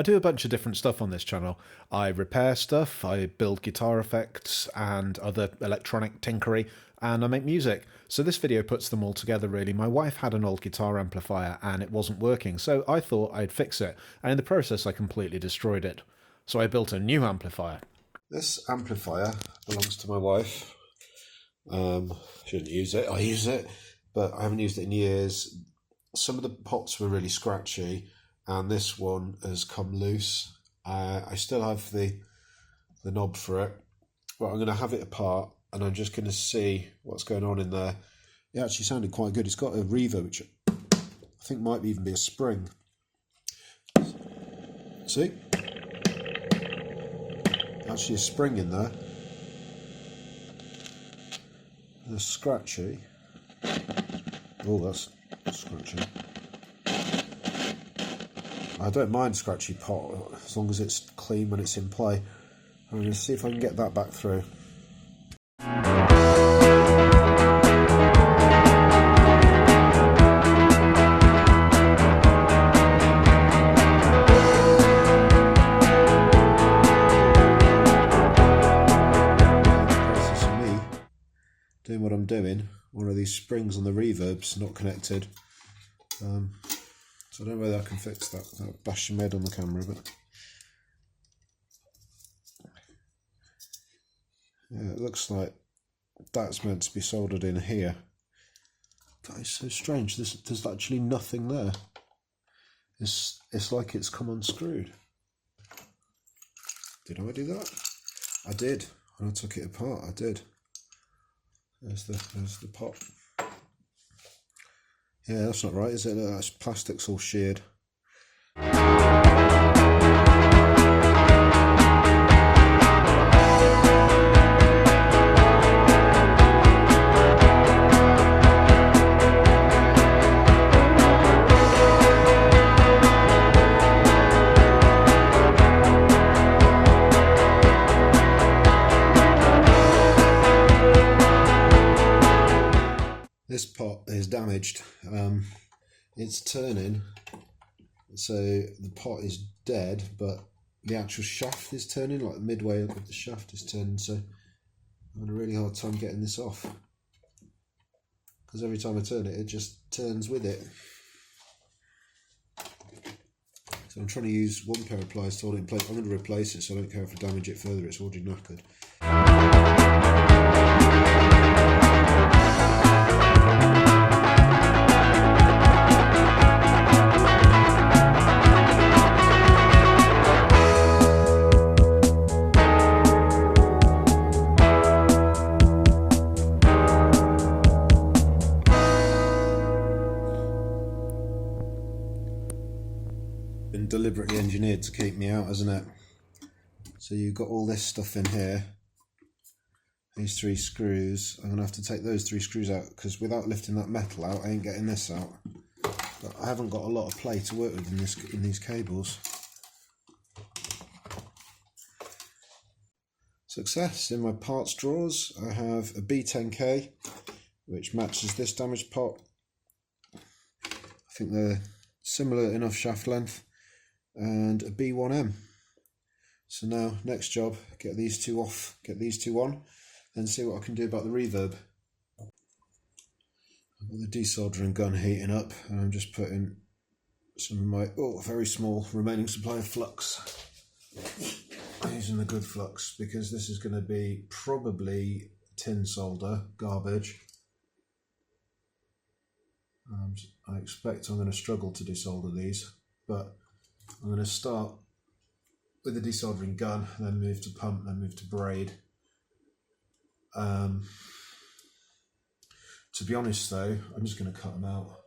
I do a bunch of different stuff on this channel. I repair stuff, I build guitar effects and other electronic tinkery, and I make music. So this video puts them all together really. My wife had an old guitar amplifier and it wasn't working, so I thought I'd fix it, and in the process I completely destroyed it. So I built a new amplifier. This amplifier belongs to my wife. Shouldn't use it, I use it, but I haven't used it in years. Some of the pots were really scratchy, and this one has come loose. I still have the knob for it, but I'm going to have it apart and I'm just going to see what's going on in there. It actually sounded quite good. It's got a reverb, which I think might even be a spring. See? Actually a spring in there. There's scratchy. Oh, that's scratchy. I don't mind scratchy pot as long as it's clean when it's in play. I'm going to see if I can get that back through. Doing what I'm doing, one of these springs on the reverb's not connected, so I don't know whether I can fix that without bashing my head on the camera, but yeah, it looks like that's meant to be soldered in here. That is so strange. There's actually nothing there. It's like it's come unscrewed. Did I do that? I did. When I took it apart, I did. There's the pot. Yeah, that's not right, is it? That plastic's all sheared. This pot is damaged. It's turning, so the pot is dead, but the actual shaft is turning, like midway up the shaft is turning, so I'm having a really hard time getting this off, because every time I turn it, it just turns with it. So I'm trying to use one pair of pliers to hold it in place. I'm going to replace it so I don't care if I damage it further, it's already knackered. Been deliberately engineered to keep me out, hasn't it? So you've got all this stuff in here, these three screws. I'm gonna have to take those three screws out, because without lifting that metal out, I ain't getting this out. But I haven't got a lot of play to work with in these cables. Success. In my parts drawers, I have a B10K, which matches this damaged pot. I think they're similar enough shaft length, and a B1M. So now, next job, get these two off, get these two on, then see what I can do about the reverb. I've got the desoldering gun heating up, and I'm just putting some of my very small remaining supply of flux. I'm using the good flux, because this is going to be probably tin solder, garbage. I expect I'm going to struggle to desolder these, but I'm going to start with the desoldering gun, then move to pump, then move to braid. To be honest though, I'm just going to cut them out.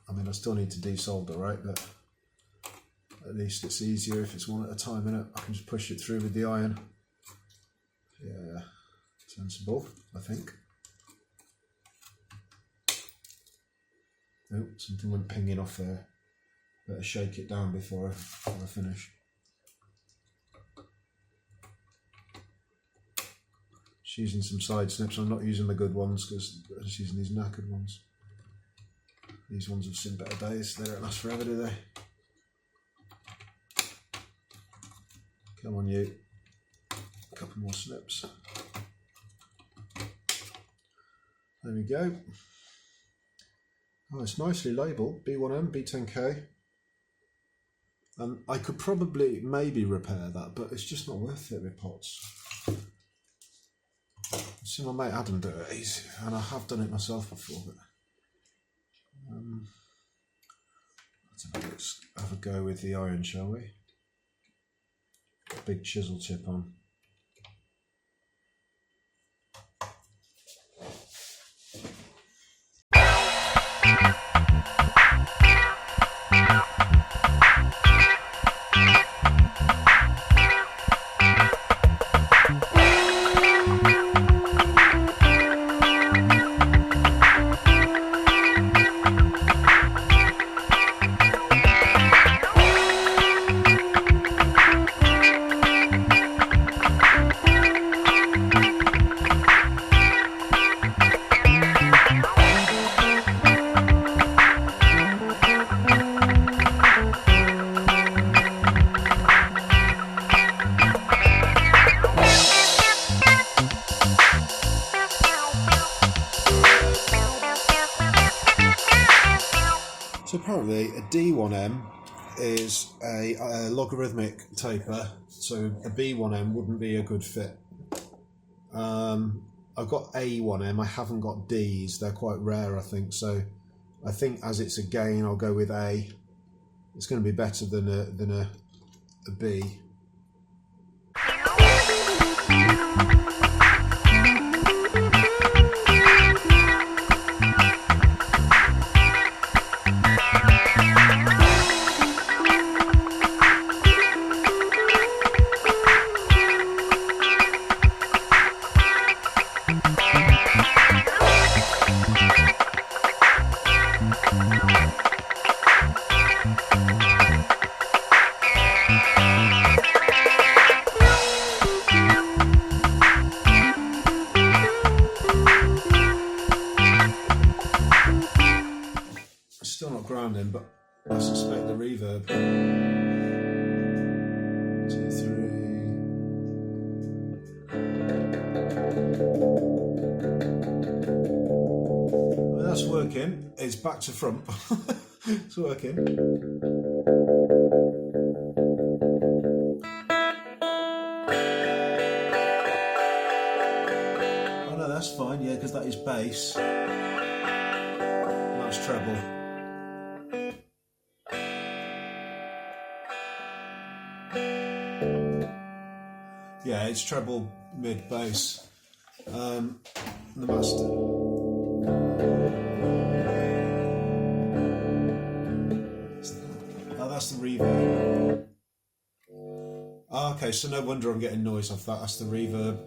I mean, I still need to desolder, right? But at least it's easier if it's one at a time, innit? I can just push it through with the iron. Yeah, sensible, I think. Oh, something went pinging off there. Better shake it down before I finish. using some side snips. I'm not using the good ones because I'm just using these knackered ones. These ones have seen better days. They don't last forever, do they? Come on, you. A couple more snips. There we go. Oh, it's nicely labelled, B1M, B10K. And I could probably maybe repair that, but it's just not worth it with pots. I've seen my mate Adam do it, and I have done it myself before. But let's have a go with the iron, shall we? Big chisel tip on. So apparently a D1M is a logarithmic taper, so a B1M wouldn't be a good fit. I've got A1M, I haven't got Ds, they're quite rare I think, so I think as it's a gain I'll go with A. It's going to be better than a B. Still not grounding, but I suspect the reverb. 2, 3. That's working. It's back to front. It's working. Oh no, that's fine, yeah, because that is bass. And that's treble. Yeah, it's treble, mid, bass. The master. Oh, that's the reverb. Oh, okay, so no wonder I'm getting noise off that. That's the reverb.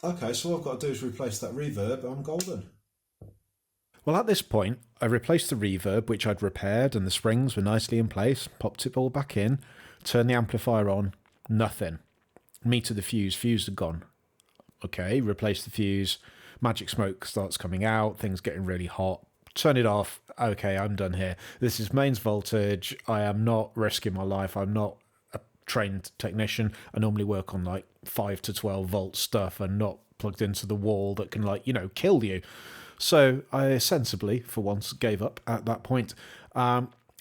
Okay, so all I've got to do is replace that reverb. I'm golden. Well, at this point, I replaced the reverb, which I'd repaired, and the springs were nicely in place, popped it all back in, turned the amplifier on, nothing. Meter the fuse had gone. Okay, replace the fuse, magic smoke starts coming out, things getting really hot, turn it off, okay, I'm done here. This is mains voltage, I am not risking my life, I'm not a trained technician, I normally work on like 5 to 12 volt stuff and not plugged into the wall that can like, kill you. So I sensibly, for once, gave up at that point.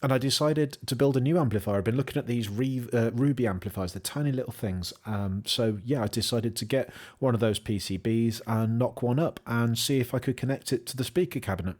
And I decided to build a new amplifier. I've been looking at these Ruby amplifiers, they're tiny little things. So yeah, I decided to get one of those PCBs and knock one up and see if I could connect it to the speaker cabinet.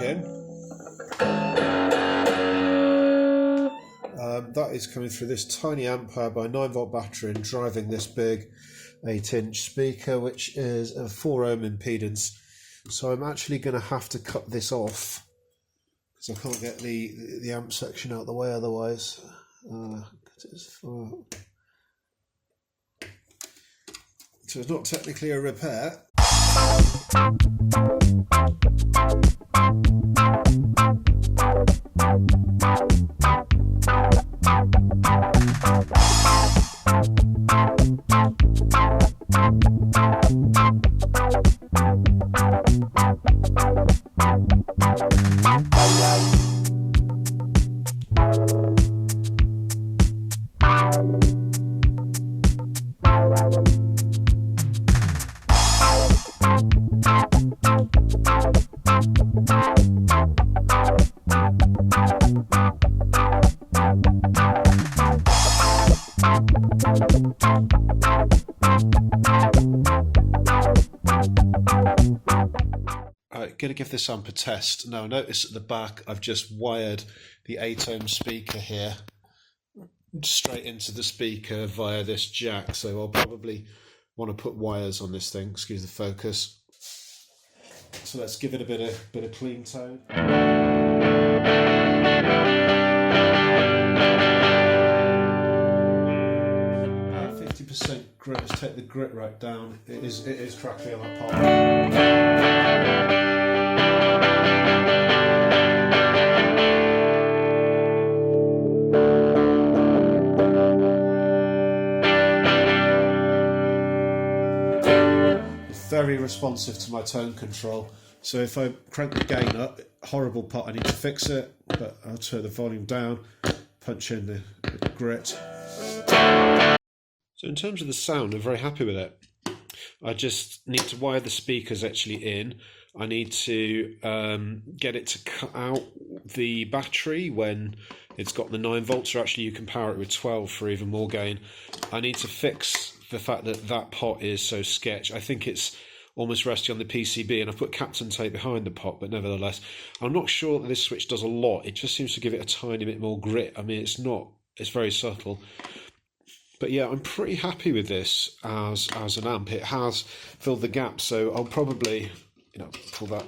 in. That is coming through this tiny amp powered by 9-volt battery and driving this big 8-inch speaker, which is a 4 ohm impedance. So I'm actually going to have to cut this off because I can't get the amp section out of the way otherwise. So it's not technically a repair. Going to give this amp a test. Now notice at the back I've just wired the 8 ohm speaker here straight into the speaker via this jack, so I'll probably want to put wires on this thing. Excuse the focus. So let's give it a bit of clean tone. 50% grit. Let's take the grit right down. It is crackly on that part. Very responsive to my tone control, so if I crank the gain up, horrible pot, I need to fix it, but I'll turn the volume down, punch in the grit. So in terms of the sound, I'm very happy with it. I just need to wire the speakers actually in. I need to get it to cut out the battery when it's got the 9 volts, or actually you can power it with 12 for even more gain. I need to fix the fact that that pot is so sketch. I think it's almost rusty on the PCB, and I've put Captain tape behind the pot, but nevertheless, I'm not sure that this switch does a lot. It just seems to give it a tiny bit more grit. I mean, it's very subtle. But yeah, I'm pretty happy with this as an amp. It has filled the gap, so I'll probably, pull that,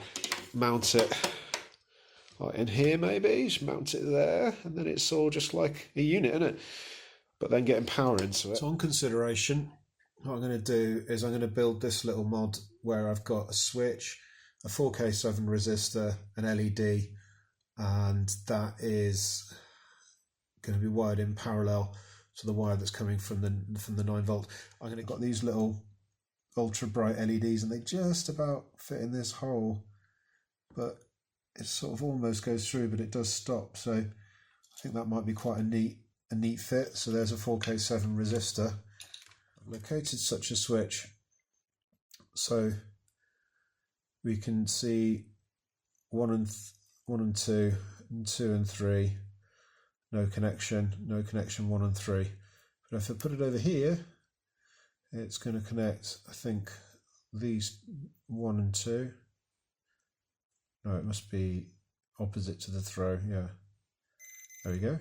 mount it right in here maybe, just mount it there, and then it's all just like a unit, isn't it? But then getting power into it. So on consideration, what I'm going to do is I'm going to build this little mod where I've got a switch, a 4K7 resistor, an LED, and that is going to be wired in parallel to the wire that's coming from the 9 volt. I'm going to got these little ultra bright LEDs, and they just about fit in this hole, but it sort of almost goes through, but it does stop. So I think that might be quite a neat fit. So there's a 4K7 resistor. I've located such a switch so we can see 1 and 2 and 2 and 3, no connection, 1 and 3. But if I put it over here, it's going to connect, I think, these 1 and 2. No, it must be opposite to the throw. Yeah, there we go.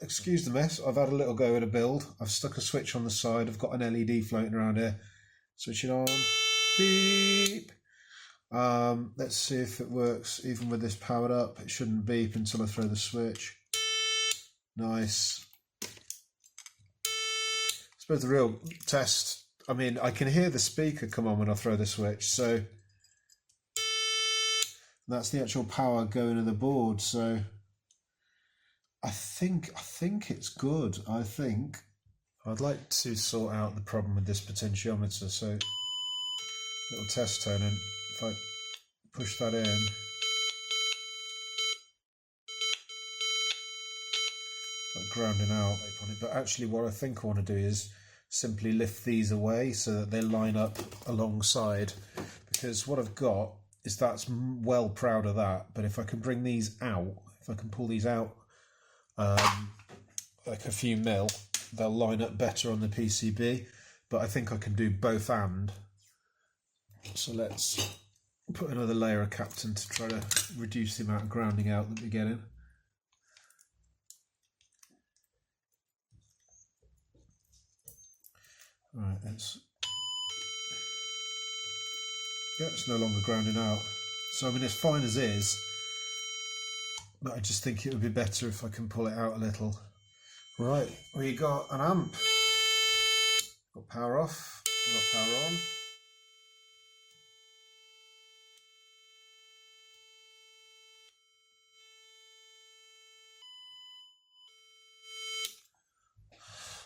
Excuse the mess, I've had a little go at a build. I've stuck a switch on the side, I've got an LED floating around here. Switch it on, beep. Let's see if it works even with this powered up. It shouldn't beep until I throw the switch. Nice. I suppose the real test, I mean, I can hear the speaker come on when I throw the switch, so that's the actual power going to the board. So I think it's good. I think I'd like to sort out the problem with this potentiometer. So little test tone, and if I push that in, it's like grounding out on it. But actually what I think I want to do is simply lift these away so that they line up alongside, because what I've got is that's well proud of that. But if I can bring these out, if I can pull these out like a few mil, they'll line up better on the PCB. But I think I can do both and. So let's put another layer of Captain to try to reduce the amount of grounding out that we're getting. Right, it's no longer grounding out. So I mean, it's fine as is, but I just think it would be better if I can pull it out a little. Right, we got an amp. Got power off, got power on.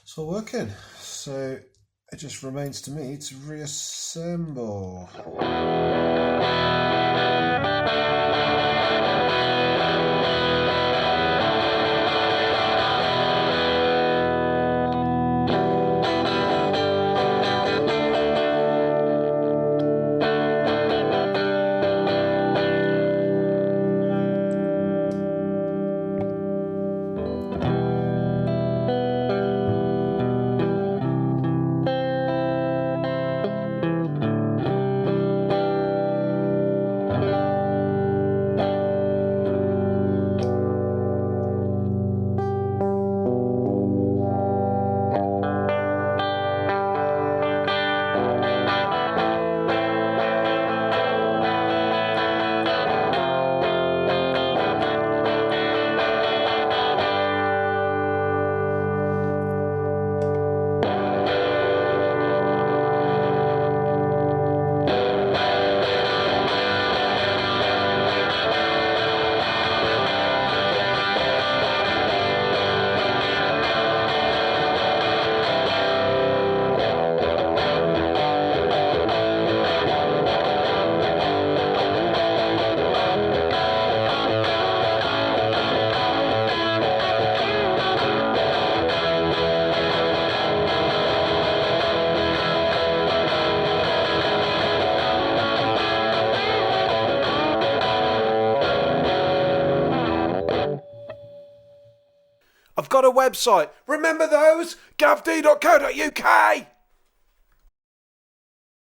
It's all working. So it just remains to me to reassemble. I've got a website. Remember those? gavd.co.uk.